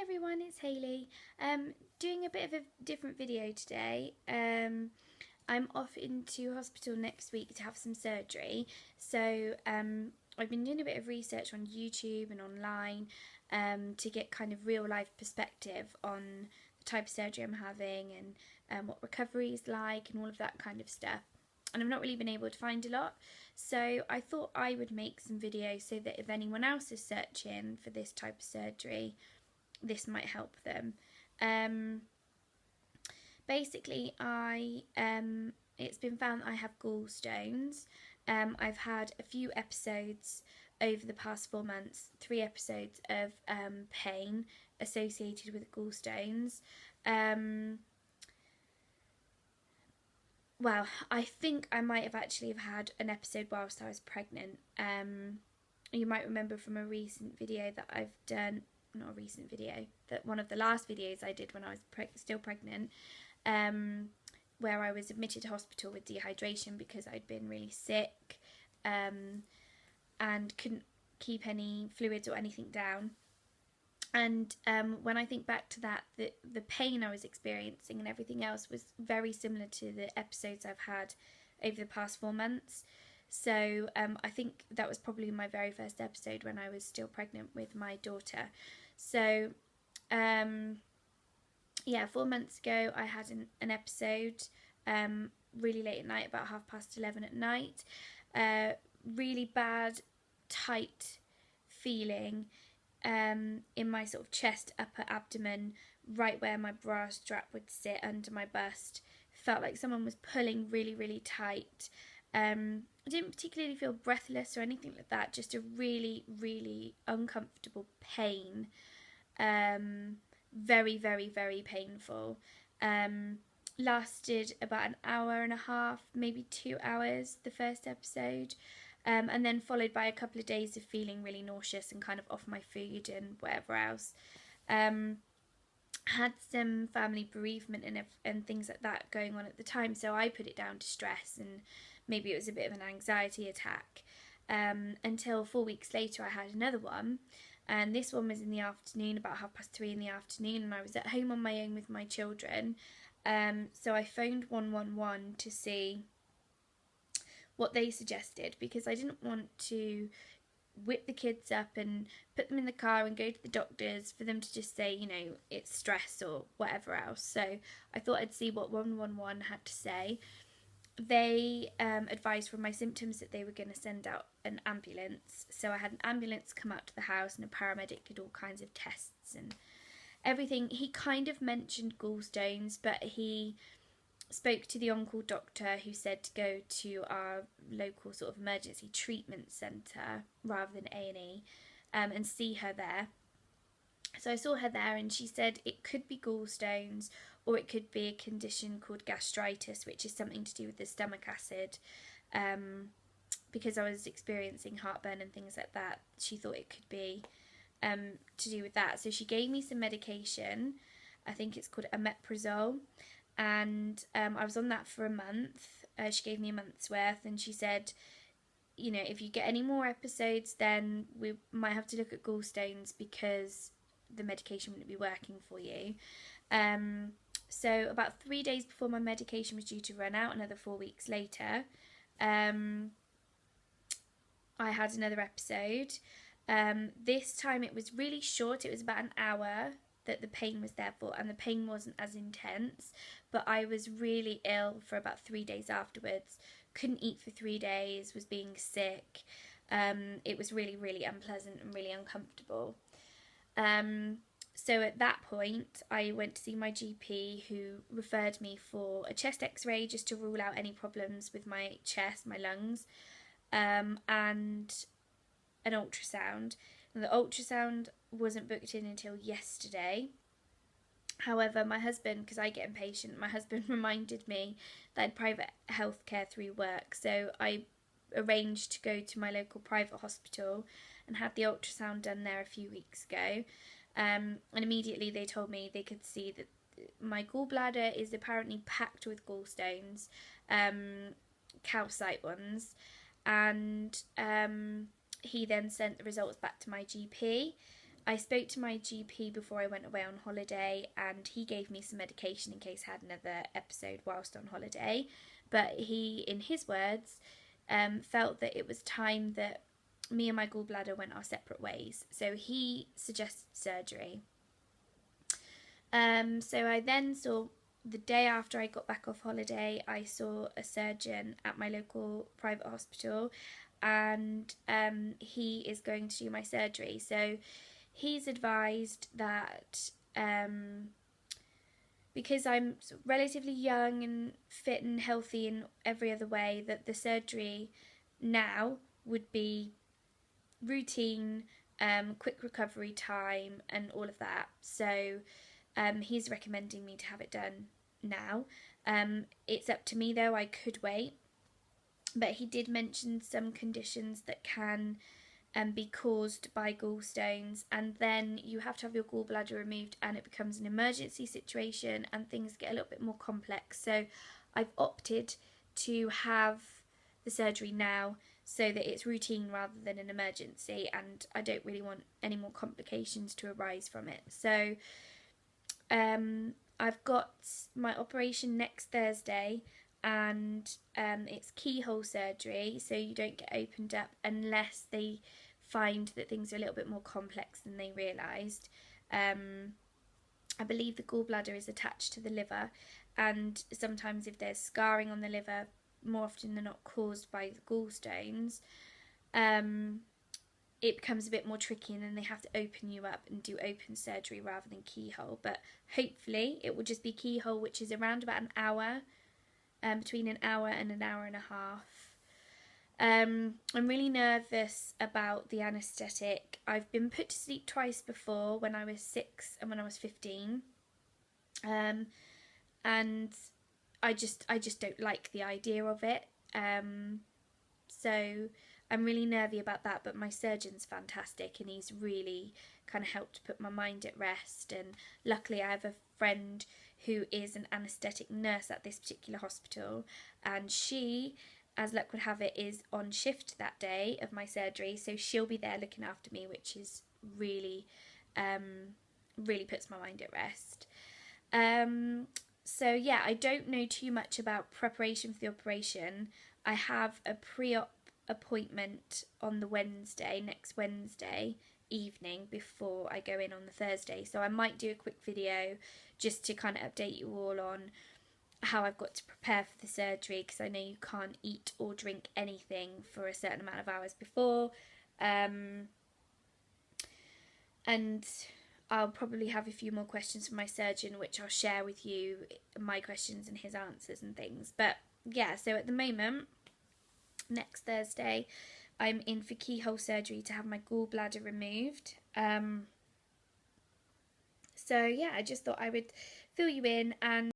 everyone, it's Hayley. Doing a bit of a different video today. I'm off into hospital next week to have some surgery. So I've been doing a bit of research on YouTube and online to get kind of real life perspective on the type of surgery I'm having and what recovery is like and all of that kind of stuff. And I've not really been able to find a lot, so I thought I would make some videos so that if anyone else is searching for this type of surgery, this might help them. Basically, it's been found that I have gallstones. I've had a few episodes over the past 4 months, 3 episodes of pain associated with gallstones. Well, I think I might have actually have had an episode whilst I was pregnant. You might remember from a recent video that I've done, not a recent video, that one of the last videos I did when I was still pregnant, where I was admitted to hospital with dehydration because I'd been really sick and couldn't keep any fluids or anything down. And when I think back to that, the pain I was experiencing and everything else was very similar to the episodes I've had over the past 4 months. So I think that was probably my very first episode when I was still pregnant with my daughter. So yeah, 4 months ago I had an episode really late at night, about 11:30 at night. Really bad, tight feeling in my sort of chest, upper abdomen, right where my bra strap would sit under my bust. Felt like someone was pulling really, really tight. I didn't particularly feel breathless or anything like that, just a really, really uncomfortable pain. Very, very, very painful. Lasted about an hour and a half, maybe 2 hours, the first episode. And then followed by a couple of days of feeling really nauseous and kind of off my food and whatever else. Had some family bereavement and things like that going on at the time, so I put it down to stress and maybe it was a bit of an anxiety attack. Until 4 weeks later I had another one, and this one was in the afternoon, about 3:30 in the afternoon, and I was at home on my own with my children. So I phoned 111 to see what they suggested, because I didn't want to whip the kids up and put them in the car and go to the doctors for them to just say, you know, it's stress or whatever else. So I thought I'd see what 111 had to say. They advised from my symptoms that they were going to send out an ambulance. So I had an ambulance come out to the house and a paramedic did all kinds of tests and everything. He kind of mentioned gallstones, but he spoke to the on-call doctor who said to go to our local sort of emergency treatment centre rather than A&E and see her there. So I saw her there and she said it could be gallstones or it could be a condition called gastritis, which is something to do with the stomach acid. Because I was experiencing heartburn and things like that, she thought it could be to do with that. So she gave me some medication. I think it's called omeprazole. And I was on that for a month. She gave me a month's worth and she said, you know, if you get any more episodes then we might have to look at gallstones because the medication wouldn't be working for you. So about 3 days before my medication was due to run out, another 4 weeks later, I had another episode. This time it was really short, it was about an hour that the pain was there for, and the pain wasn't as intense, but I was really ill for about 3 days afterwards. Couldn't eat for 3 days, was being sick. It was really, really unpleasant and really uncomfortable. So at that point I went to see my GP, who referred me for a chest x-ray just to rule out any problems with my chest, my lungs, and an ultrasound. And the ultrasound wasn't booked in until yesterday. However, my husband, because I get impatient, my husband reminded me that I had private healthcare through work, so I arranged to go to my local private hospital and had the ultrasound done there a few weeks ago. And immediately they told me they could see that my gallbladder is apparently packed with gallstones, calcite ones, and he then sent the results back to my GP, I spoke to my GP before I went away on holiday, and he gave me some medication in case I had another episode whilst on holiday. But he, in his words, felt that it was time that me and my gallbladder went our separate ways. So he suggested surgery. So I then saw, the day after I got back off holiday, I saw a surgeon at my local private hospital, and he is going to do my surgery. So he's advised that because I'm relatively young and fit and healthy in every other way, that the surgery now would be routine, quick recovery time, and all of that. So he's recommending me to have it done now. It's up to me though, I could wait. But he did mention some conditions that can be caused by gallstones, and then you have to have your gallbladder removed and it becomes an emergency situation and things get a little bit more complex. So I've opted to have the surgery now so that it's routine rather than an emergency, and I don't really want any more complications to arise from it. So I've got my operation next Thursday, and it's keyhole surgery, so you don't get opened up unless they find that things are a little bit more complex than they realised. I believe the gallbladder is attached to the liver, and sometimes if there's scarring on the liver, more often than not caused by the gallstones, it becomes a bit more tricky, and then they have to open you up and do open surgery rather than keyhole. But hopefully it will just be keyhole, which is around about an hour, between an hour and an hour and a half. I'm really nervous about the anaesthetic. I've been put to sleep twice before, when I was 6 and when I was 15. And I just don't like the idea of it. So I'm really nervy about that, but my surgeon's fantastic and he's really kind of helped put my mind at rest. And luckily I have a friend who is an anaesthetic nurse at this particular hospital, and she, as luck would have it, is on shift that day of my surgery, so she'll be there looking after me, which is really really puts my mind at rest. So yeah, I don't know too much about preparation for the operation. I have a pre-op appointment on the Wednesday, next Wednesday evening, before I go in on the Thursday, so I might do a quick video just to kind of update you all on how I've got to prepare for the surgery, because I know you can't eat or drink anything for a certain amount of hours before, and I'll probably have a few more questions from my surgeon, which I'll share with you, my questions and his answers and things. But yeah, so at the moment, next Thursday, I'm in for keyhole surgery to have my gallbladder removed. So yeah, I just thought I would fill you in, and